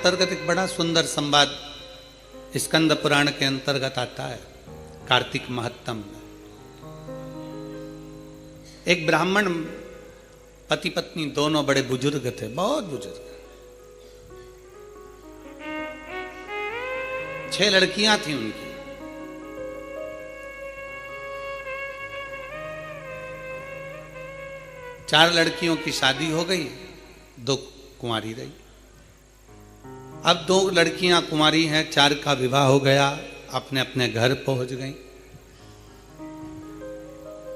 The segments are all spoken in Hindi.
अंतर्गत एक बड़ा सुंदर संवाद स्कंद पुराण के अंतर्गत आता है। कार्तिक महत्तम में एक ब्राह्मण पति पत्नी दोनों बड़े बुजुर्ग थे, बहुत बुजुर्ग। 6 लड़कियां थी उनकी। चार लड़कियों की शादी हो गई, 2 कुंवारी रही। अब 2 लड़कियां कुंवारी हैं, 4 का विवाह हो गया, अपने अपने घर पहुंच गई।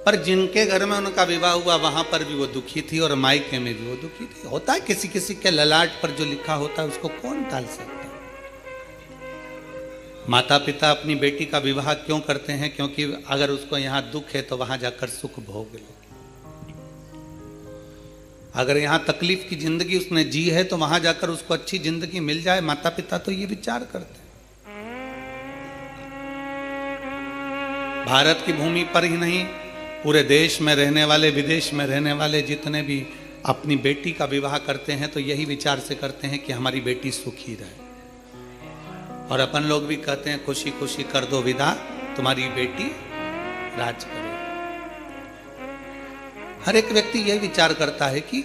पर जिनके घर में उनका विवाह हुआ वहां पर भी वो दुखी थी और मायके में भी वो दुखी थी। होता है किसी किसी के ललाट पर जो लिखा होता है उसको कौन टाल सकता है। माता पिता अपनी बेटी का विवाह क्यों करते हैं? क्योंकि अगर उसको यहाँ दुख है तो वहां जाकर सुख भोग ले। अगर यहाँ तकलीफ की जिंदगी उसने जी है तो वहां जाकर उसको अच्छी जिंदगी मिल जाए। माता पिता तो ये विचार करते हैं। भारत की भूमि पर ही नहीं, पूरे देश में रहने वाले, विदेश में रहने वाले जितने भी अपनी बेटी का विवाह करते हैं तो यही विचार से करते हैं कि हमारी बेटी सुखी रहे। और अपन लोग भी कहते हैं खुशी खुशी कर दो विदा, तुम्हारी बेटी राज करे। हर एक व्यक्ति यही विचार करता है कि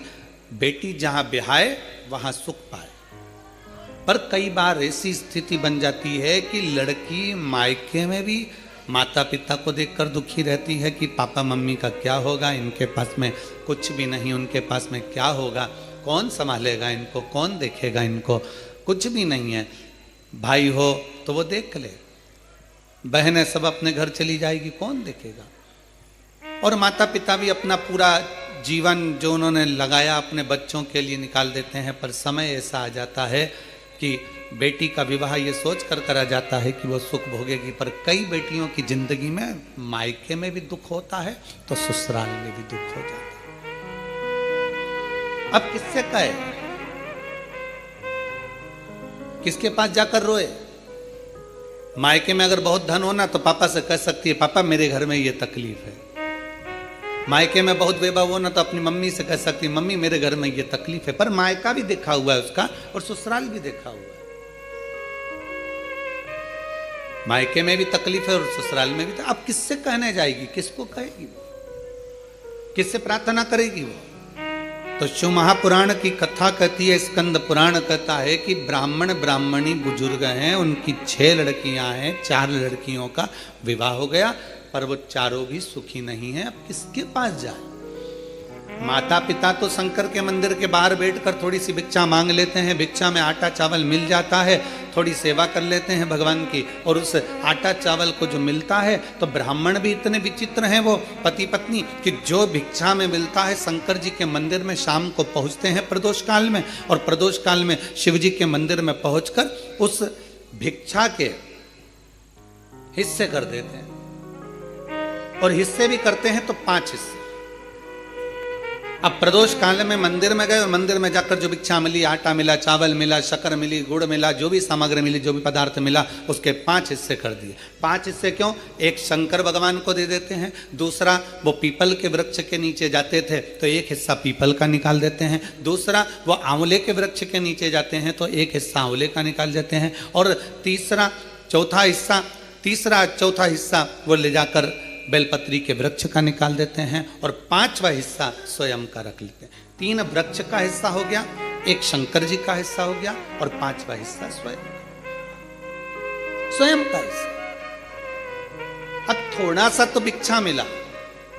बेटी जहां ब्याहे वहां सुख पाए। पर कई बार ऐसी स्थिति बन जाती है कि लड़की मायके में भी माता पिता को देखकर दुखी रहती है कि पापा मम्मी का क्या होगा, इनके पास में कुछ भी नहीं, उनके पास में क्या होगा, कौन संभालेगा इनको, कौन देखेगा इनको, कुछ भी नहीं है। भाई हो तो वो देख ले, बहनें सब अपने घर चली जाएगी, कौन देखेगा। और माता पिता भी अपना पूरा जीवन जो उन्होंने लगाया अपने बच्चों के लिए निकाल देते हैं। पर समय ऐसा आ जाता है कि बेटी का विवाह ये सोच कर करा जाता है कि वो सुख भोगेगी। पर कई बेटियों की जिंदगी में मायके में भी दुख होता है तो ससुराल में भी दुख हो जाता है। अब किससे कहे, किसके पास जाकर रोए? मायके में अगर बहुत धन होना तो पापा से कह सकती है पापा मेरे घर में ये तकलीफ है। मायके में बहुत वैभव होना तो अपनी मम्मी से कह सकती मम्मी मेरे घर में ये तकलीफ है। पर मायका भी देखा हुआ है उसका और ससुराल भी देखा हुआ है। मायके में भी तकलीफ है और ससुराल में भी। अब किससे कहने जाएगी, किसको कहेगी वो, किससे प्रार्थना करेगी वो? तो शिव महापुराण की कथा कहती है, स्कंद पुराण कहता है कि ब्राह्मण ब्राह्मणी बुजुर्ग हैं, उनकी 6 लड़कियां हैं, 4 लड़कियों का विवाह हो गया पर वो चारों भी सुखी नहीं है। अब किसके पास जाए? माता पिता तो शंकर के मंदिर के बाहर बैठकर थोड़ी सी भिक्षा मांग लेते हैं, भिक्षा में आटा चावल मिल जाता है, थोड़ी सेवा कर लेते हैं भगवान की। और उस आटा चावल को जो मिलता है, तो ब्राह्मण भी इतने विचित्र हैं वो पति पत्नी कि जो भिक्षा में मिलता है शंकर जी के मंदिर में शाम को पहुंचते हैं प्रदोष काल में, और प्रदोष काल में शिव जी के मंदिर में पहुंचकर उस भिक्षा के हिस्से कर देते हैं। और हिस्से भी करते हैं तो 5 हिस्से। अब प्रदोष काल में मंदिर में गए और मंदिर में जाकर जो भिक्षा मिली, आटा मिला, चावल मिला, शक्कर मिली, गुड़ मिला, जो भी सामग्री मिली, जो भी पदार्थ मिला, उसके 5 हिस्से कर दिए। 5 हिस्से क्यों? एक शंकर भगवान को दे देते हैं, दूसरा वो पीपल के वृक्ष के नीचे जाते थे तो एक हिस्सा पीपल का निकाल देते हैं, दूसरा वो आंवले के वृक्ष के नीचे जाते हैं तो एक हिस्सा आंवले का निकाल देते हैं, और तीसरा चौथा हिस्सा वो ले जाकर बेलपत्री के वृक्ष का निकाल देते हैं, और 5वां हिस्सा स्वयं का रख लेते हैं। 3 वृक्ष का हिस्सा हो गया, एक शंकर जी का हिस्सा हो गया, और 5वां हिस्सा स्वयं का हिस्सा। अब थोड़ा सा तो भिक्षा मिला,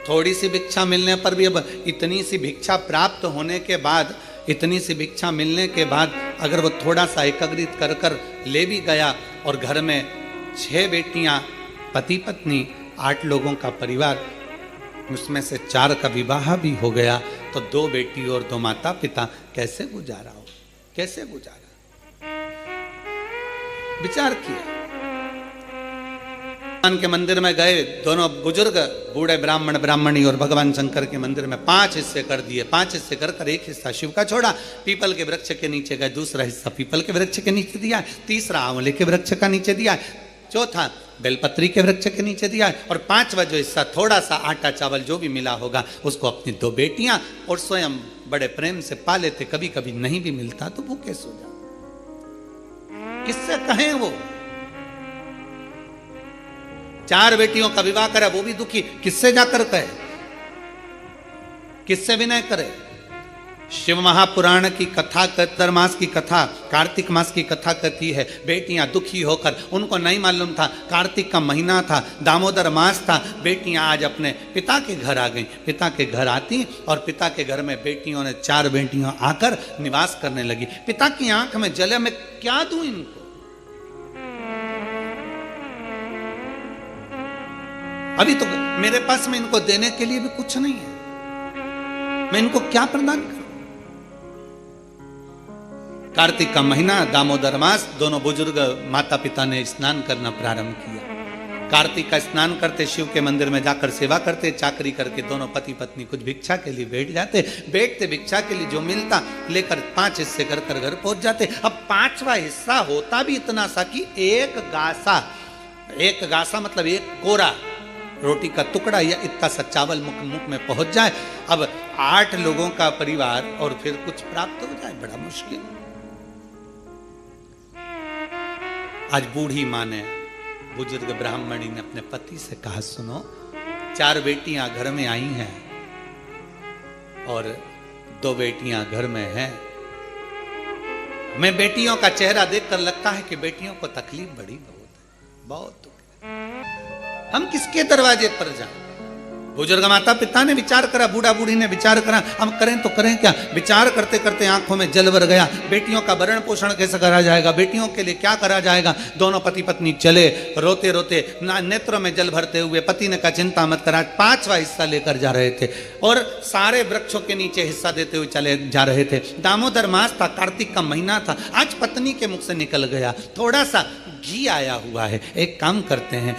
थोड़ी सी भिक्षा मिलने पर भी, अब इतनी सी भिक्षा प्राप्त होने के बाद, इतनी सी भिक्षा मिलने के बाद अगर वो थोड़ा सा एकत्रित कर कर ले भी गया, और घर में 6 बेटियां, पति पत्नी, 8 लोगों का परिवार, उसमें से 4 का विवाह भी हो गया, तो 2 बेटी और 2 माता पिता कैसे गुजारा हो, कैसे गुजारा? विचार किया। भगवान के मंदिर में गए दोनों बुजुर्ग, बूढ़े ब्राह्मण ब्राह्मणी, और भगवान शंकर के मंदिर में 5 हिस्से कर दिए। 5 हिस्से कर कर एक हिस्सा शिव का छोड़ा, पीपल के वृक्ष के नीचे गए, दूसरा हिस्सा पीपल के वृक्ष के नीचे दिया, तीसरा आंवले के वृक्ष का नीचे दिया, चौथा बेलपत्री के वृक्ष के नीचे दिया, और 5वां जो हिस्सा थोड़ा सा आटा चावल जो भी मिला होगा उसको अपनी 2 बेटियां और स्वयं बड़े प्रेम से पा लेते। कभी कभी नहीं भी मिलता तो भूखे सो जाते। किससे कहें वो? 4 बेटियों का विवाह करे, वो भी दुखी, किससे जाकर कहे, किससे विनय करे? शिव महापुराण की कथा, कर्तर मास की कथा, कार्तिक मास की कथा कहती है, बेटियां दुखी होकर, उनको नहीं मालूम था कार्तिक का महीना था, दामोदर मास था, बेटियां आज अपने पिता के घर आ गई। पिता के घर आती और पिता के घर में बेटियों ने, 4 बेटियां आकर निवास करने लगी। पिता की आंख में जले, मैं क्या दूं इनको? अभी तो मेरे पास में इनको देने के लिए भी कुछ नहीं है, मैं इनको क्या प्रदान करूं? कार्तिक का महीना, दामोदर मास, दोनों बुजुर्ग माता पिता ने स्नान करना प्रारंभ किया। कार्तिक का स्नान करते, शिव के मंदिर में जाकर सेवा करते, चाकरी करके दोनों पति पत्नी कुछ भिक्षा के लिए बैठ जाते। बैठते भिक्षा के लिए जो मिलता लेकर 5 हिस्से कर कर घर पहुंच जाते। अब 5वां हिस्सा होता भी इतना सा कि एक गासा मतलब एक कोरा रोटी का टुकड़ा या इतना सा चावल मुख में पहुंच जाए। अब 8 लोगों का परिवार और फिर कुछ प्राप्त हो जाए, बड़ा मुश्किल। आज बूढ़ी माँ ने, बुजुर्ग ब्राह्मणी ने अपने पति से कहा, सुनो, 4 बेटियां घर में आई हैं और 2 बेटियां घर में हैं। मैं बेटियों का चेहरा देखकर लगता है कि बेटियों को तकलीफ बड़ी बहुत दुख है। हम किसके दरवाजे पर जाएं? बुजुर्ग माता पिता ने विचार करा, बूढ़ा बूढ़ी ने विचार करा, हम करें तो करें क्या? विचार करते करते आंखों में जल भर गया। बेटियों का भरण पोषण कैसे करा जाएगा, बेटियों के लिए क्या करा जाएगा? दोनों पति पत्नी चले, रोते रोते नेत्रों में जल भरते हुए। पति ने कहा, चिंता मत करा, 5वां हिस्सा लेकर जा रहे थे और सारे वृक्षों के नीचे हिस्सा देते हुए चले जा रहे थे। दामोदर मास था, कार्तिक का महीना था। आज पत्नी के मुख से निकल गया, थोड़ा सा घी आया हुआ है, एक काम करते हैं,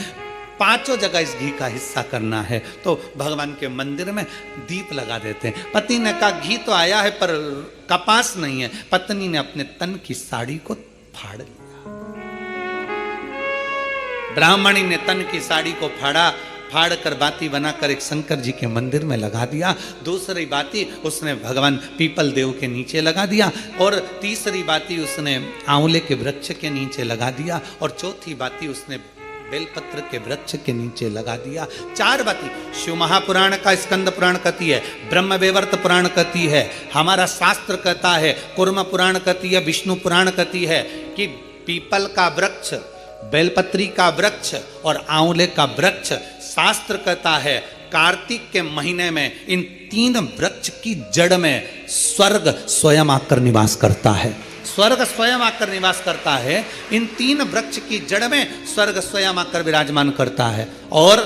5 जगह इस घी का हिस्सा करना है, तो भगवान के मंदिर में दीप लगा देते हैं। पति ने कहा, घी तो आया है पर कपास नहीं है। पत्नी ने अपने तन की साड़ी को फाड़ लिया। ब्राह्मणी ने तन की साड़ी को फाड़ कर बाती बनाकर एक शंकर जी के मंदिर में लगा दिया। दूसरी बाती उसने भगवान पीपल देव के नीचे लगा दिया और तीसरी बाती उसने आंवले के वृक्ष के नीचे लगा दिया और चौथी बाती उसने बेलपत्र के वृक्ष के नीचे लगा दिया। 4 बाती। शिव महापुराण का स्कंद पुराण कहती है, ब्रह्मवैवर्त पुराण कहती है, हमारा शास्त्र कहता है, कुर्म पुराण कहती है, विष्णु पुराण कहती है कि पीपल का वृक्ष, बेलपत्री का वृक्ष और आंवले का वृक्ष, शास्त्र कहता है कार्तिक के महीने में इन 3 वृक्ष की जड़ में स्वर्ग स्वयं आकर निवास करता है। स्वर्ग स्वयं आकर निवास करता है। इन 3 वृक्ष की जड़ में स्वर्ग स्वयं आकर विराजमान करता है। और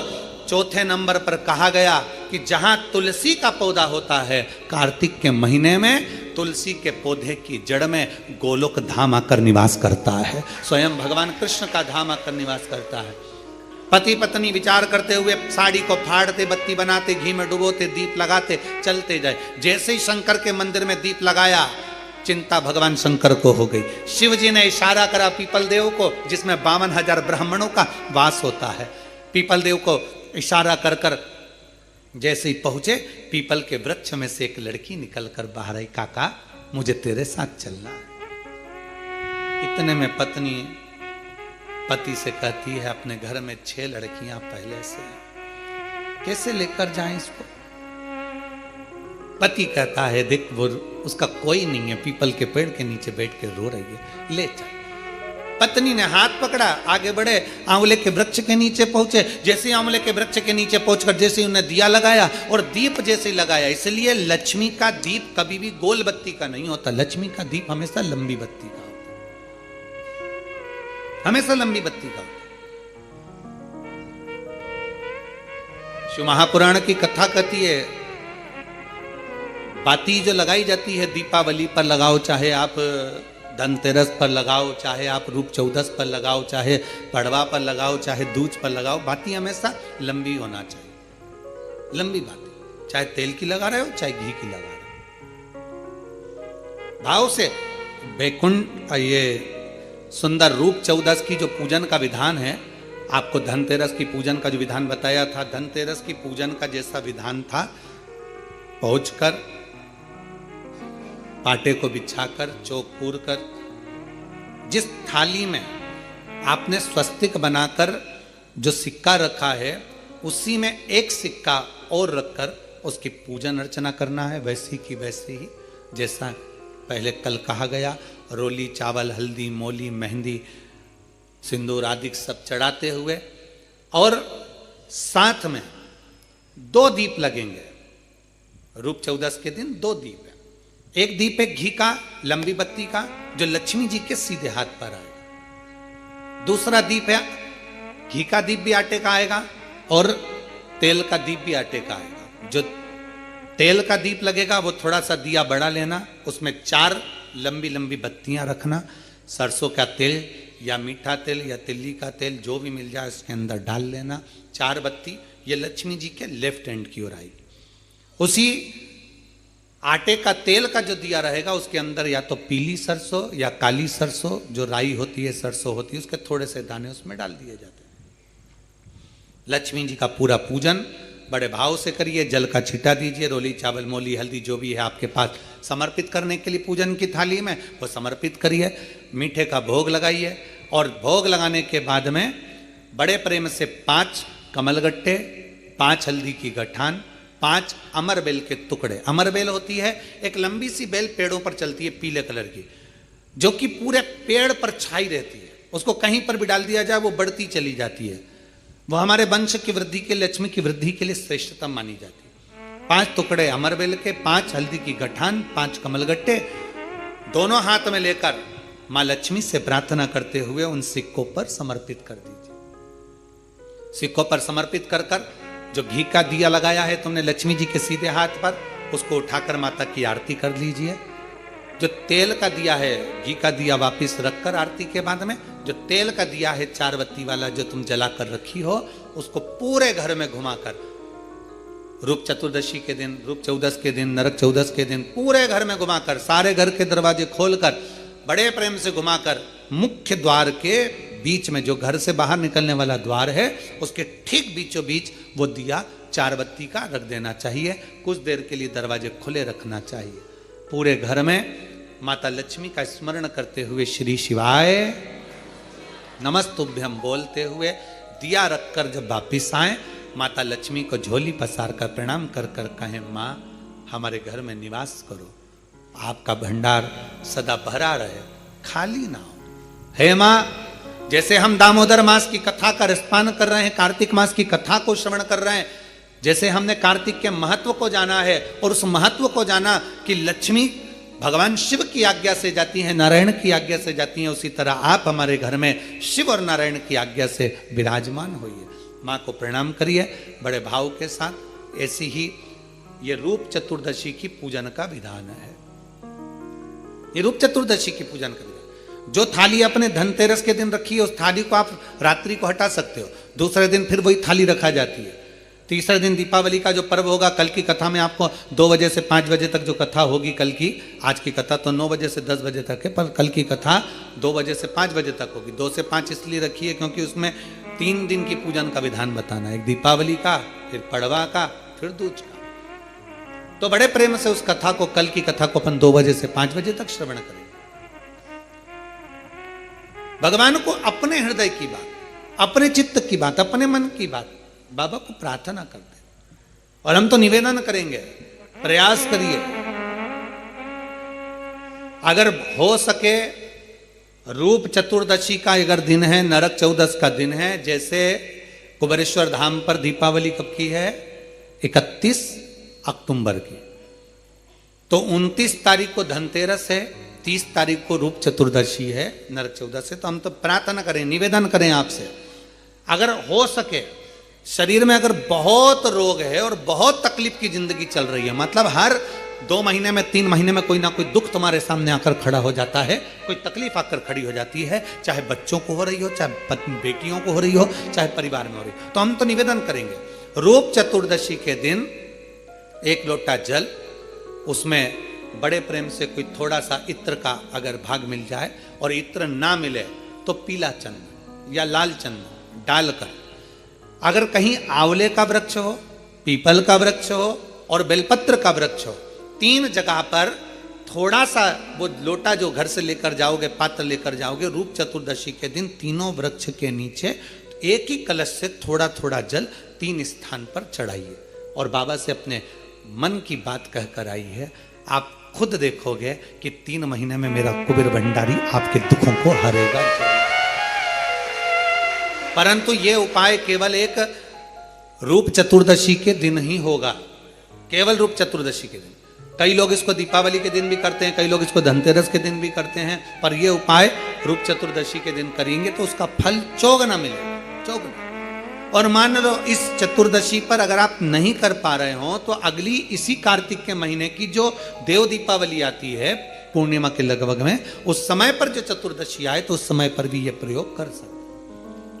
चौथे नंबर पर कहा गया कि जहां तुलसी का पौधा होता है, कार्तिक के महीने में तुलसी के पौधे की जड़ में गोलोक धाम आकर निवास करता है, स्वयं भगवान कृष्ण का धाम आकर निवास करता है। पति पत्नी विचार करते हुए साड़ी को फाड़ते, बत्ती बनाते, घी में डुबोते, दीप लगाते, चलते जाए। जैसे ही शंकर के मंदिर में दीप लगाया, चिंता भगवान शंकर को हो गई। शिव जी ने इशारा करा पीपल देव को, जिसमें 52,000 ब्राह्मणों का वास होता है। पीपल देव को इशारा कर कर जैसे ही पहुंचे, पीपल के वृक्ष में से एक लड़की निकलकर बाहर आई, काका मुझे तेरे साथ चलना है। इतने में पत्नी पति से कहती है, अपने घर में 6 लड़कियां पहले से, कैसे लेकर जाएं इसको? पति कहता है, देख वो उसका कोई नहीं है, पीपल के पेड़ के नीचे बैठ के रो रही है, ले चल। पत्नी ने हाथ पकड़ा, आगे बढ़े, आंवले के वृक्ष के नीचे पहुंचे। जैसे ही आंवले के वृक्ष के नीचे पहुंचकर जैसे उन्हें दिया लगाया और दीप जैसे लगाया, इसलिए लक्ष्मी का दीप कभी भी गोल बत्ती का नहीं होता, लक्ष्मी का दीप हमेशा लंबी बत्ती का होता, हमेशा लंबी बत्ती का होता। शिव महापुराण की कथा कहती है, बाती जो लगाई जाती है दीपावली पर लगाओ, चाहे आप धनतेरस पर लगाओ, चाहे आप रूप चौदस पर लगाओ, चाहे पड़वा पर लगाओ, चाहे दूज पर लगाओ, बाती हमेशा लंबी होना चाहिए, लंबी बाती। चाहे तेल की लगा रहे हो, चाहे घी की लगा रहे हो, भाव से। बैकुंठ ये सुंदर रूप चौदस की जो पूजन का विधान है, आपको धनतेरस की पूजन का जो विधान बताया था, धनतेरस की पूजन का जैसा विधान था, पहुंचकर पाटे को बिछाकर, चौक पूर कर, जिस थाली में आपने स्वस्तिक बनाकर जो सिक्का रखा है, उसी में एक सिक्का और रखकर उसकी पूजन अर्चना करना है, वैसी की वैसी ही जैसा पहले कल कहा गया। रोली, चावल, हल्दी, मोली, मेहंदी, सिंदूर आदि सब चढ़ाते हुए, और साथ में 2 दीप लगेंगे। रूप चौदस के दिन 2 दीप है। एक दीप है घी का, लंबी बत्ती का, जो लक्ष्मी जी के सीधे हाथ पर आएगा। दूसरा दीप है घी का दीप भी आटे का आएगा और तेल का दीप भी आटे का आएगा। जो तेल का दीप लगेगा वो थोड़ा सा दिया बड़ा लेना, उसमें 4 लंबी लंबी बत्तियां रखना, सरसों का तेल या मीठा तेल या तिल्ली का तेल जो भी मिल जाए उसके अंदर डाल लेना। 4 बत्ती ये लक्ष्मी जी के लेफ्ट हैंड की ओर आएगी। उसी आटे का तेल का जो दिया रहेगा उसके अंदर या तो पीली सरसों या काली सरसों, जो राई होती है, सरसों होती है, उसके थोड़े से दाने उसमें डाल दिए जाते हैं। लक्ष्मी जी का पूरा पूजन बड़े भाव से करिए। जल का छिटा दीजिए, रोली, चावल, मोली, हल्दी जो भी है आपके पास समर्पित करने के लिए पूजन की थाली में, वो समर्पित करिए। मीठे का भोग लगाइए और भोग लगाने के बाद में बड़े प्रेम से 5 कमलगट्टे, 5 हल्दी की गठान, 5 अमर बेल के टुकड़े। अमर बेल होती है एक लंबी सी बेल, पेड़ों पर चलती है पीले कलर की, जो कि पूरे पेड़ पर छाई रहती है। उसको कहीं पर भी डाल दिया जाए वो बढ़ती चली जाती है। वो हमारे वंश की वृद्धि के, लक्ष्मी की वृद्धि के लिए श्रेष्ठतम मानी जाती है। 5 टुकड़े अमर बेल के, 5 हल्दी की गठान, 5 कमलगट्टे दोनों हाथ में लेकर मां लक्ष्मी से प्रार्थना करते हुए उन सिक्कों पर समर्पित कर दीजिए। सिक्कों पर समर्पित कर कर जो घी का दिया लगाया है तुमने लक्ष्मी जी के सीधे हाथ पर, उसको उठाकर माता की आरती कर लीजिए। जो तेल का दिया है, घी का दिया वापिस रखकर आरती के बाद में जो तेल का दिया है 4 बत्ती वाला जो तुम जलाकर रखी हो, उसको पूरे घर में घुमाकर रूप चतुर्दशी के दिन, रूप चौदस के दिन, नरक चौदस के दिन पूरे घर में घुमाकर, सारे घर के दरवाजे खोलकर बड़े प्रेम से घुमाकर मुख्य द्वार के बीच में, जो घर से बाहर निकलने वाला द्वार है, उसके ठीक बीचों बीच वो दिया 4 बत्ती का रख देना चाहिए। कुछ देर के लिए दरवाजे खुले रखना चाहिए। पूरे घर में माता लक्ष्मी का स्मरण करते हुए श्री शिवाय नमस्तुभ्यम बोलते हुए दिया रखकर जब वापिस आए, माता लक्ष्मी को झोली पसार कर प्रणाम कर कर कहें, माँ हमारे घर में निवास करो, आपका भंडार सदा भरा रहे, खाली ना हो। हे माँ, जैसे हम दामोदर मास की कथा का रसपान कर रहे हैं, कार्तिक मास की कथा को श्रवण कर रहे हैं, जैसे हमने कार्तिक के महत्व को जाना है और उस महत्व को जाना कि लक्ष्मी भगवान शिव की आज्ञा से जाती हैं, नारायण की आज्ञा से जाती हैं, उसी तरह आप हमारे घर में शिव और नारायण की आज्ञा से विराजमान होइए। माँ को प्रणाम करिए बड़े भाव के साथ। ऐसी ही ये रूप चतुर्दशी की पूजन का विधान है। ये रूप चतुर्दशी की पूजन का विधान, जो थाली अपने धनतेरस के दिन रखी है उस थाली को आप रात्रि को हटा सकते हो, दूसरे दिन फिर वही थाली रखा जाती है। तीसरे दिन दीपावली का जो पर्व होगा, कल की कथा में आपको 2 बजे से 5 बजे तक जो कथा होगी कल की, आज की कथा तो 9 बजे से 10 बजे तक है, पर कल की कथा 2 बजे से 5 बजे तक होगी। 2 से 5 इसलिए रखी है क्योंकि उसमें 3 दिन की पूजन का विधान बताना है, एक दीपावली का, फिर पड़वा का, फिर दूज का। तो बड़े प्रेम से उस कथा को, कल की कथा को अपन 2 बजे से 5 बजे तक श्रवण करेंगे। भगवान को अपने हृदय की बात, अपने चित्त की बात, अपने मन की बात बाबा को प्रार्थना करते हैं। और हम तो निवेदन करेंगे, प्रयास करिए, अगर हो सके रूप चतुर्दशी का अगर दिन है, नरक चौदस का दिन है, जैसे कुबेरेश्वर धाम पर दीपावली कब की है, 31 अक्टूबर की, तो 29 तारीख को धनतेरस है, 30 तारीख को रूप चतुर्दशी है, नरक चौदस है। तो हम तो प्रार्थना करें, निवेदन करें आपसे, अगर हो सके, शरीर में अगर बहुत रोग है और बहुत तकलीफ की जिंदगी चल रही है, मतलब हर 2 महीने में 3 महीने में कोई ना कोई दुख तुम्हारे सामने आकर खड़ा हो जाता है, कोई तकलीफ आकर खड़ी हो जाती है, चाहे बच्चों को हो रही हो, चाहे बेटियों को हो रही हो, चाहे परिवार में हो रही हो, तो हम तो निवेदन करेंगे रूप चतुर्दशी के दिन 1 लोटा जल, उसमें बड़े प्रेम से कोई थोड़ा सा इत्र का अगर भाग मिल जाए, और इत्र ना मिले तो पीला चंदन या लाल चंदन डालकर, अगर कहीं आंवले का वृक्ष हो, पीपल का वृक्ष हो और बेलपत्र का वृक्ष हो, 3 जगह पर थोड़ा सा वो लोटा जो घर से लेकर जाओगे, पात्र लेकर जाओगे, रूप चतुर्दशी के दिन तीनों वृक्ष के नीचे एक ही कलश से थोड़ा थोड़ा जल 3 स्थान पर चढ़ाइए और बाबा से अपने मन की बात कहकर आई है। आप खुद देखोगे कि 3 महीने में मेरा कुबेर भंडारी आपके दुखों को हरेगा। परंतु ये उपाय केवल एक रूप चतुर्दशी के दिन ही होगा, केवल रूप चतुर्दशी के दिन। कई लोग इसको दीपावली के दिन भी करते हैं, कई लोग इसको धनतेरस के दिन भी करते हैं, पर यह उपाय रूप चतुर्दशी के दिन करेंगे तो उसका फल चौगुना मिलेगा, चौगुना। और मान लो इस चतुर्दशी पर अगर आप नहीं कर पा रहे हो तो अगली इसी कार्तिक के महीने की जो देव दीपावली आती है पूर्णिमा के लगभग में, उस समय पर जो चतुर्दशी आए तो उस समय पर भी यह प्रयोग कर सकते,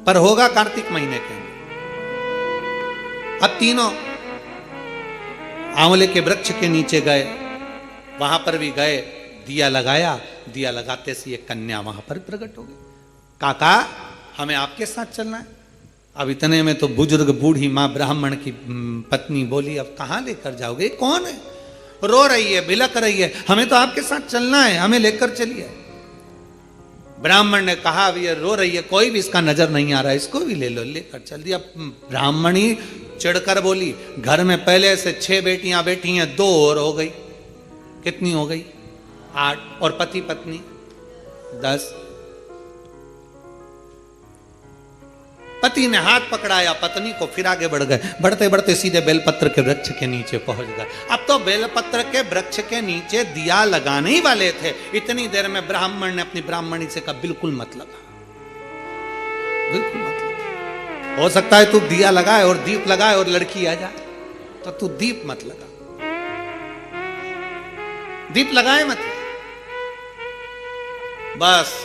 पर होगा कार्तिक महीने के अंदर। अब तीनों आंवले के वृक्ष के नीचे गए, वहां पर भी गए, दिया लगाया, दिया लगाते से एक कन्या वहां पर प्रकट हो गई। काका हमें आपके साथ चलना है। अब इतने में तो बुजुर्ग बूढ़ी माँ ब्राह्मण की पत्नी बोली, अब कहाँ लेकर जाओगे, कौन है, रो रही है, बिलक रही है, हमें तो आपके साथ चलना है, हमें लेकर चलिए। ब्राह्मण ने कहा अब ये रो रही है, कोई भी इसका नजर नहीं आ रहा है, इसको भी ले लो, लेकर चल दिया। ब्राह्मणी चिढ़कर बोली, घर में पहले से 6 बेटियां बैठी हैं, 2 और हो गई, कितनी हो गई, 8, और पति पत्नी 10। पति ने हाथ पकड़ाया पत्नी को, फिर आगे बढ़ गए, बढ़ते बढ़ते सीधे बेलपत्र के वृक्ष के नीचे पहुंच गए। अब तो बेलपत्र के वृक्ष के नीचे दिया लगाने ही वाले थे, इतनी देर में ब्राह्मण ने अपनी ब्राह्मणी से कहा, बिल्कुल मत लगा, बिल्कुल मत लगा, हो सकता है तू दिया लगाए और दीप लगाए और लड़की आ जाए, तो तू दीप मत लगा, दीप लगाए मत। बस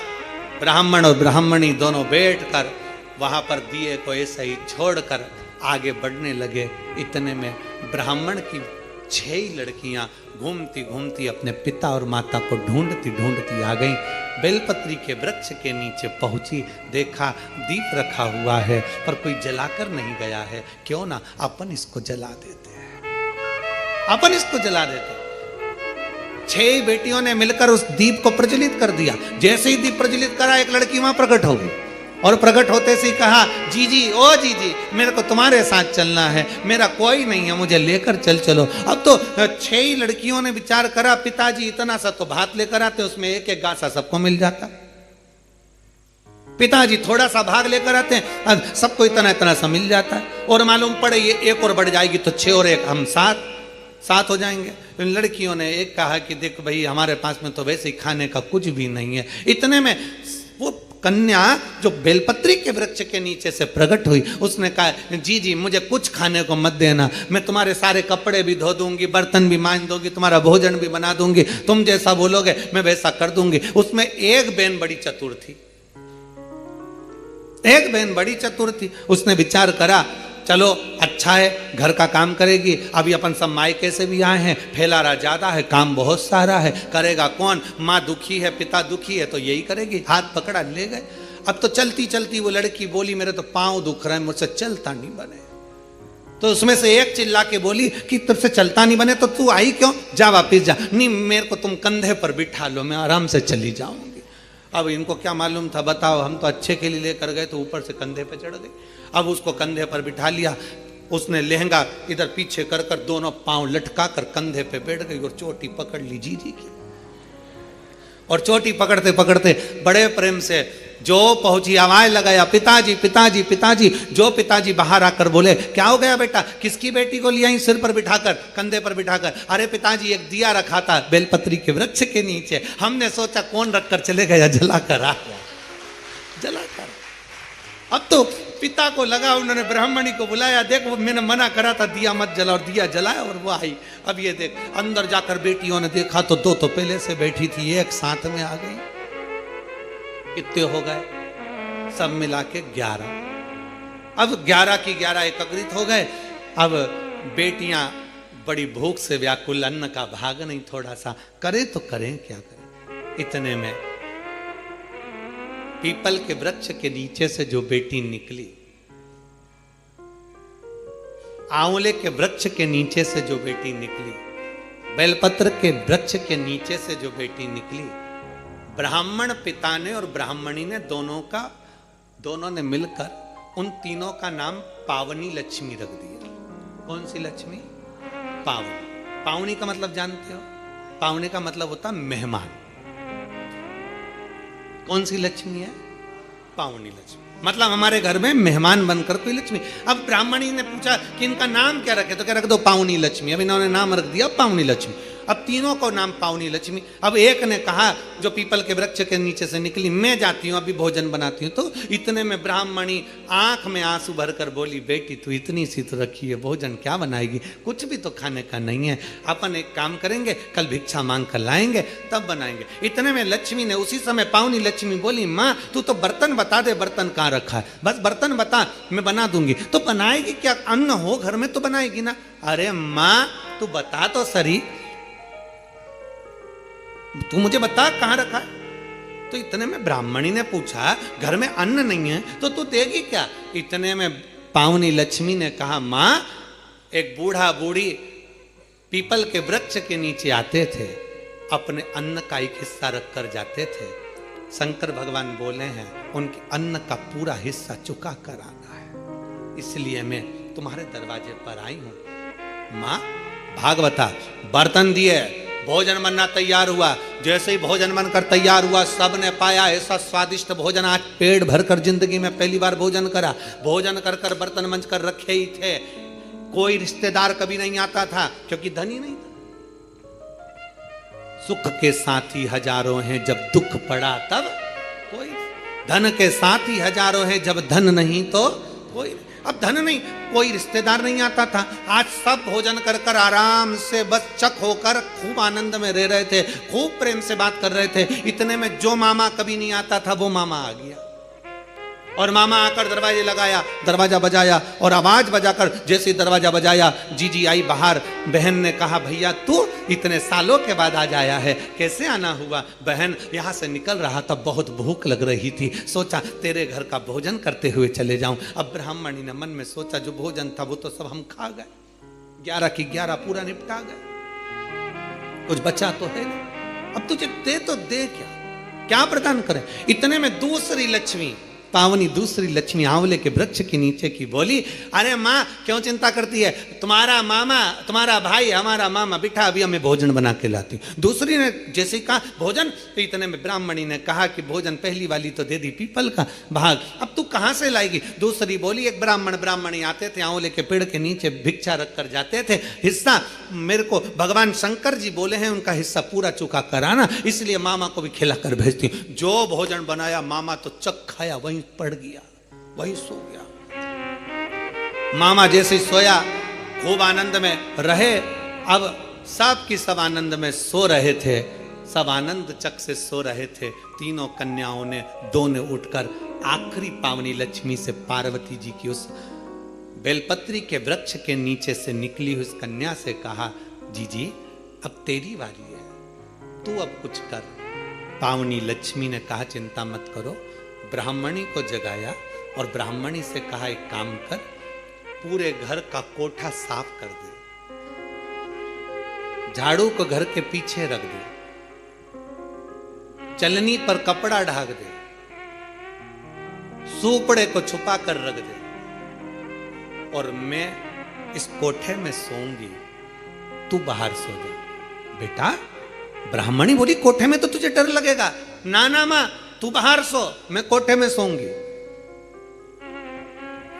ब्राह्मण और ब्राह्मणी दोनों बैठकर वहां पर दिए को ऐसे ही छोड़कर आगे बढ़ने लगे। इतने में ब्राह्मण की 6 लड़कियां घूमती घूमती अपने पिता और माता को ढूंढती ढूंढती आ गईं। बेलपत्री के वृक्ष के नीचे पहुंची, देखा दीप रखा हुआ है पर कोई जलाकर नहीं गया है, क्यों ना अपन इसको जला देते हैं, अपन इसको जला देते हैं। 6 बेटियों ने मिलकर उस दीप को प्रज्वलित कर दिया। जैसे ही दीप प्रज्वलित करा, एक लड़की वहां प्रकट हो गई और प्रकट होते से कहा, जीजी ओ जीजी, मेरे को तुम्हारे साथ चलना है, मेरा कोई नहीं है, मुझे लेकर चलो। अब तो 6 लड़कियों ने विचार करा, पिताजी इतना सा तो भात लेकर आते, उसमें एक एक गासा सबको मिल जाता, पिताजी थोड़ा सा भाग लेकर आते हैं, सबको इतना इतना सा मिल जाता है, और मालूम पड़े ये 1 और बढ़ जाएगी तो 6 और 1 हम 7 हो जाएंगे। लड़कियों ने एक कहा कि देख भाई, हमारे पास में तो वैसे ही खाने का कुछ भी नहीं है। इतने में वो कन्या जो बेलपत्री के वृक्ष के नीचे से प्रकट हुई, उसने कहा, जी जी मुझे कुछ खाने को मत देना, मैं तुम्हारे सारे कपड़े भी धो दूंगी, बर्तन भी मांज दूंगी, तुम्हारा भोजन भी बना दूंगी, तुम जैसा बोलोगे मैं वैसा कर दूंगी। उसमें एक बहन बड़ी चतुर थी, एक बहन बड़ी चतुर थी। उसने विचार करा, चलो अच्छा है, घर का काम करेगी, अभी अपन सब मायके से भी आए हैं, फैलारा ज्यादा है, काम बहुत सारा है, करेगा कौन, माँ दुखी है, पिता दुखी है, तो यही करेगी। हाथ पकड़ा ले गए। अब तो चलती चलती वो लड़की बोली, मेरे तो पांव दुख रहे हैं, मुझसे चलता नहीं बने। तो उसमें से एक चिल्ला के बोली कि तुझसे चलता नहीं बने तो तू आई क्यों, जा वापिस जा। नहीं, मेरे को तुम कंधे पर बिठा लो, मैं आराम से चली जाऊंगी। अब इनको क्या मालूम था, बताओ, हम तो अच्छे के लिए लेकर गए तो ऊपर से कंधे पे चढ़ गए। अब उसको कंधे पर बिठा लिया, उसने लहंगा इधर पीछे कर कर दोनों पांव लटका कर कंधे पे बैठ गई और चोटी पकड़ ली जीजी की। और चोटी पकड़ते पकड़ते बड़े प्रेम से जो पहुंची, आवाज लगाया, पिताजी पिताजी पिताजी। जो पिताजी बाहर आकर बोले, क्या हो गया बेटा, किसकी बेटी को लिया सिर पर बिठाकर, कंधे पर बिठाकर? अरे पिताजी एक दिया रखा था बेलपत्री के वृक्ष के नीचे, हमने सोचा कौन रखकर चले गया, जलाकर आ गया, जलाकर। अब तो पिता को लगा, उन्होंने ब्राह्मणी को बुलाया, देख वो मैंने मना करा था दिया मत जला, और दिया जलाया और वो आई। अब ये देख, अंदर जाकर बेटियों ने देखा तो 2 तो पहले से बैठी थी, एक साथ में आ गई। कितने हो गए, सब मिला के 11। अब 11 की 11 एकत्रित हो गए। अब बेटियां बड़ी भूख से व्याकुल, अन्न का भाग नहीं, थोड़ा सा करें तो करें क्या करें। इतने में पीपल के वृक्ष के नीचे से जो बेटी निकली, आंवले के वृक्ष के नीचे से जो बेटी निकली, बेलपत्र के वृक्ष के नीचे से जो बेटी निकली, ब्राह्मण पिता ने और ब्राह्मणी ने दोनों ने मिलकर उन तीनों का नाम पावनी लक्ष्मी रख दिया। कौन सी लक्ष्मी? पावनी। पावनी का मतलब जानते हो? पावनी का मतलब होता मेहमान। कौन सी लक्ष्मी है? पावनी लक्ष्मी, मतलब हमारे घर में मेहमान बनकर कोई लक्ष्मी। अब ब्राह्मणी ने पूछा कि इनका नाम क्या रखे, तो क्या रख दो पावनी लक्ष्मी। अब इन्होंने नाम रख दिया पावनी लक्ष्मी। अब तीनों को नाम पावनी लक्ष्मी। अब एक ने कहा, जो पीपल के वृक्ष के नीचे से निकली, मैं जाती हूँ अभी भोजन बनाती हूँ। तो इतने में ब्राह्मणी आंख में आंसू भरकर बोली, बेटी तू इतनी सी तो रखी है, भोजन क्या बनाएगी? कुछ भी तो खाने का नहीं है। अपन एक काम करेंगे, कल भिक्षा मांग कर लाएंगे तब बनाएंगे। इतने में लक्ष्मी ने उसी समय पावनी लक्ष्मी बोली, माँ तू तो बर्तन बता दे, बर्तन कहाँ रखा है, बस बर्तन बता, मैं बना दूंगी। तो बनाएगी क्या? अन्न हो घर में तो बनाएगी ना। अरे माँ तू बता तो सही, तू मुझे बता कहां रखा है। तो इतने में ब्राह्मणी ने पूछा, घर में अन्न नहीं है तो तू देगी क्या? इतने में पावनी लक्ष्मी ने कहा, मां एक बूढ़ा बूढ़ी पीपल के वृक्ष के नीचे आते थे, अपने अन्न का एक हिस्सा रख कर जाते थे। शंकर भगवान बोले हैं, उनके अन्न का पूरा हिस्सा चुका कर आना है, इसलिए मैं तुम्हारे दरवाजे पर आई हूं। मां भागवता बर्तन दिए, भोजन बनना तैयार हुआ। जैसे ही भोजन बनकर तैयार हुआ, सबने पाया ऐसा स्वादिष्ट भोजन, आज पेट भरकर जिंदगी में पहली बार भोजन करा। भोजन कर कर बर्तन मंज कर रखे ही थे। कोई रिश्तेदार कभी नहीं आता था, क्योंकि धन ही नहीं था। सुख के साथी हजारों हैं, जब दुख पड़ा तब कोई। धन के साथी हजारों हैं, जब धन नहीं तो कोई। अब धन नहीं, कोई रिश्तेदार नहीं आता था। आज सब भोजन कर कर आराम से बस चक होकर खूब आनंद में रह रहे थे, खूब प्रेम से बात कर रहे थे। इतने में जो मामा कभी नहीं आता था वो मामा आ गया, और मामा आकर दरवाजे लगाया, दरवाजा बजाया, और आवाज बजाकर जैसे दरवाजा बजाया, जीजी आई बाहर। बहन ने कहा, भैया तू इतने सालों के बाद आज आया है, कैसे आना हुआ? बहन यहाँ से निकल रहा था, बहुत भूख लग रही थी, सोचा तेरे घर का भोजन करते हुए चले जाऊं। अब ब्राह्मणी ने मन में सोचा, जो भोजन था वो तो सब हम खा गए, 11 की 11 पूरा निपटा गए, कुछ बचा तो है नहीं। अब तुझे दे तो दे क्या प्रदान करें? इतने में दूसरी लक्ष्मी, पावनी दूसरी लक्ष्मी आंवले के वृक्ष के नीचे की बोली, अरे माँ क्यों चिंता करती है, तुम्हारा मामा, तुम्हारा भाई हमारा मामा, बिठा अभी हमें भोजन बना के लाती। दूसरी ने जैसे कहा भोजन, तो इतने में ब्राह्मणी ने कहा कि भोजन पहली वाली तो दे दी पीपल का भाग, अब तू कहाँ से लाएगी? दूसरी बोली, एक ब्राह्मणी आते थे, आंवले के पेड़ के नीचे भिक्षा रख कर जाते थे, हिस्सा मेरे को भगवान शंकर जी बोले हैं उनका हिस्सा पूरा चुका कराना, इसलिए मामा को भी खिला कर भेजती। जो भोजन बनाया मामा तो चक खाया, वहीं पड़ गया, वहीं सो गया। मामा जैसे सोया, खूब आनंद में रहे। अब सब की सब आनंद में सो रहे थे, सब आनंद चक से सो रहे थे। तीनों कन्याओं ने, दो ने उठकर आखिरी पावनी लक्ष्मी से, पार्वती जी की उस बेलपत्री के वृक्ष के नीचे से निकली हुई उस कन्या से कहा, जीजी अब तेरी बारी है, तू अब कुछ कर। पावनी लक्ष्मी ने कहा, चिंता मत करो। ब्राह्मणी को जगाया और ब्राह्मणी से कहा, एक काम कर, पूरे घर का कोठा साफ कर दे, झाड़ू को घर के पीछे रख दे, चलनी पर कपड़ा ढाक दे, सूपड़े को छुपा कर रख दे, और मैं इस कोठे में सोऊंगी, तू बाहर सो जा। बेटा, ब्राह्मणी बोली, कोठे में तो तुझे डर लगेगा। ना ना मां, तू बाहर सो, मैं कोठे में सोऊंगी।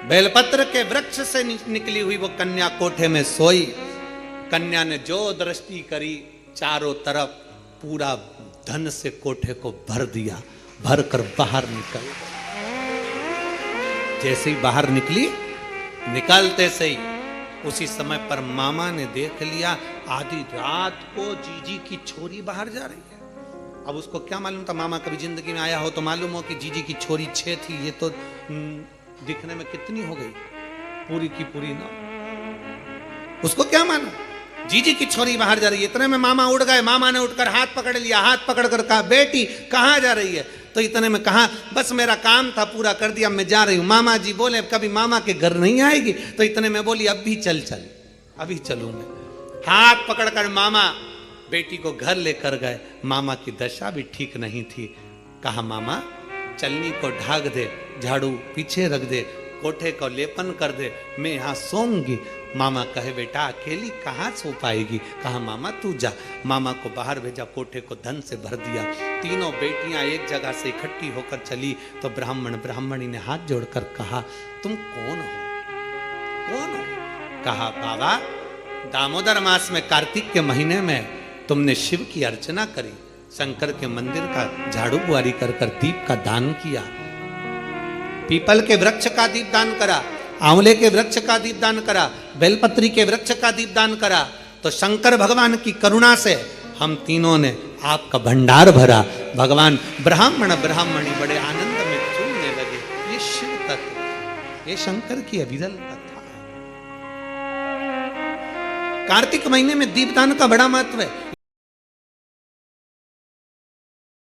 बेलपत्र के वृक्ष से निकली हुई वो कन्या कोठे में सोई। कन्या ने जो दृष्टि करी, चारों तरफ पूरा धन से कोठे को भर दिया, भर कर बाहर निकल। जैसे ही बाहर निकली, निकलते से ही उसी समय पर मामा ने देख लिया, आधी रात को जीजी की छोरी बाहर जा रही है। अब उसको क्या मालूम था, मामा कभी जिंदगी में आया हो तो मालूम हो कि जीजी की छोरी 6 थी, ये तो दिखने में कितनी हो गई, पूरी की पूरी ना। उसको क्या मालूम, जीजी की छोरी बाहर जा रही है। इतने में मामा उठ गए। मामा ने उठकर हाथ पकड़ लिया, हाथ पकड़ कर कहा, बेटी कहाँ जा रही है? तो इतने में कहा, बस मेरा काम था पूरा कर दिया, मैं जा रही हूँ। मामा जी बोले, कभी मामा के घर नहीं आएगी? तो इतने में बोली, अब भी चल, अभी चलूँ मैं। हाथ पकड़कर मामा बेटी को घर लेकर गए। मामा की दशा भी ठीक नहीं थी। कहा मामा चलनी को ढाक दे, झाड़ू पीछे रख दे, कोठे को लेपन कर दे, मैं यहाँ सोऊंगी। मामा कहे बेटा अकेली कहाँ सो पाएगी। कहा मामा तू जा। मामा को बाहर भेजा, कोठे को धन से भर दिया। तीनों बेटियां एक जगह से इकट्ठी होकर चली तो ब्राह्मणी ने हाथ जोड़कर कहा तुम कौन हो, कौन हो? कहा बाबा दामोदर मास में कार्तिक के महीने में तुमने शिव की अर्चना करी, शंकर के मंदिर का झाड़ू बुआरी कर दीप का दान किया, पीपल के वृक्ष का दीप दान करा, आंवले के वृक्ष का दीप दान करा, बेलपत्री के वृक्ष का दीप दान करा, तो शंकर भगवान की करुणा से हम तीनों ने आपका भंडार भरा। भगवान ब्राह्मणी बड़े आनंद में झूमने लगे। ये शिव तत्व, ये शंकर की अभिधल कथा। कार्तिक महीने में दीपदान का बड़ा महत्व है।